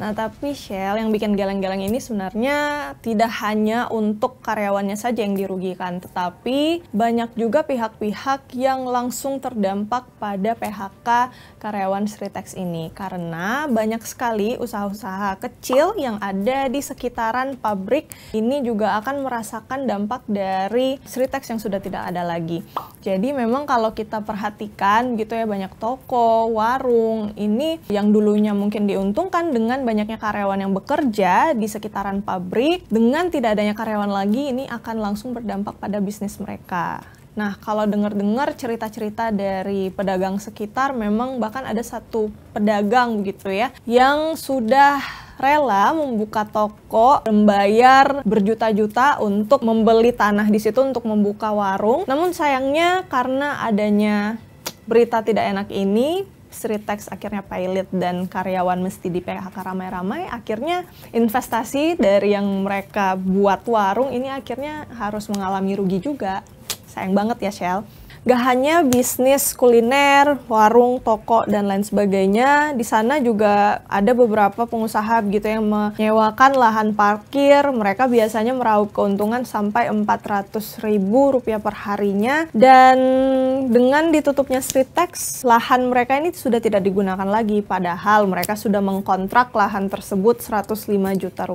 Nah, tapi Shell yang bikin geleng-geleng ini sebenarnya tidak hanya untuk karyawannya saja yang dirugikan, tetapi banyak juga pihak-pihak yang langsung terdampak pada PHK karyawan Sritex ini. Karena banyak sekali usaha-usaha kecil yang ada di sekitaran pabrik ini juga akan merasakan dampak dari Sritex yang sudah tidak ada lagi. Jadi memang kalau kita perhatikan gitu ya, banyak toko, warung, ini yang dulunya mungkin diuntungkan dengan banyaknya karyawan yang bekerja di sekitaran pabrik, dengan tidak adanya karyawan lagi, ini akan langsung berdampak pada bisnis mereka. Nah, kalau dengar-dengar cerita-cerita dari pedagang sekitar, memang bahkan ada satu pedagang gitu ya, yang sudah rela membuka toko, membayar berjuta-juta untuk membeli tanah di situ untuk membuka warung. Namun sayangnya karena adanya berita tidak enak ini, Sritex akhirnya pilot dan karyawan mesti di PHK ramai-ramai. Akhirnya investasi dari yang mereka buat warung ini akhirnya harus mengalami rugi juga. Sayang banget ya Shell. Gak hanya bisnis kuliner, warung, toko, dan lain sebagainya. Di sana juga ada beberapa pengusaha begitu yang menyewakan lahan parkir. Mereka biasanya meraup keuntungan sampai Rp400.000 per harinya. Dan dengan ditutupnya Sritex, lahan mereka ini sudah tidak digunakan lagi. Padahal mereka sudah mengkontrak lahan tersebut Rp105 juta.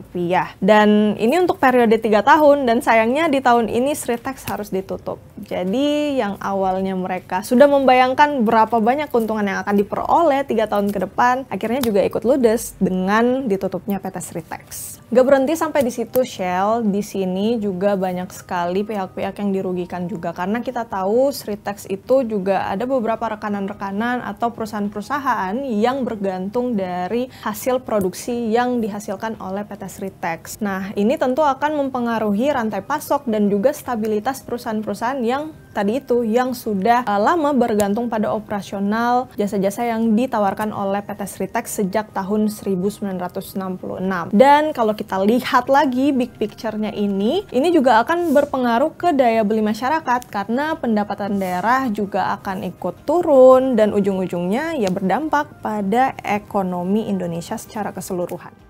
Dan ini untuk periode 3 tahun. Dan sayangnya di tahun ini Sritex harus ditutup. Jadi yang awalnya mereka sudah membayangkan berapa banyak keuntungan yang akan diperoleh 3 tahun ke depan, akhirnya juga ikut ludes dengan ditutupnya PT Sritex. Gak berhenti sampai di situ Shell, di sini juga banyak sekali pihak-pihak yang dirugikan juga, karena kita tahu Sritex itu juga ada beberapa rekanan-rekanan atau perusahaan-perusahaan yang bergantung dari hasil produksi yang dihasilkan oleh PT Sritex. Nah, ini tentu akan mempengaruhi rantai pasok dan juga stabilitas perusahaan-perusahaan yang tadi itu, yang sudah lama bergantung pada operasional jasa-jasa yang ditawarkan oleh PT Sritex sejak tahun 1966. Dan kalau kita lihat lagi big picture-nya ini juga akan berpengaruh ke daya beli masyarakat, karena pendapatan daerah juga akan ikut turun dan ujung-ujungnya ya berdampak pada ekonomi Indonesia secara keseluruhan.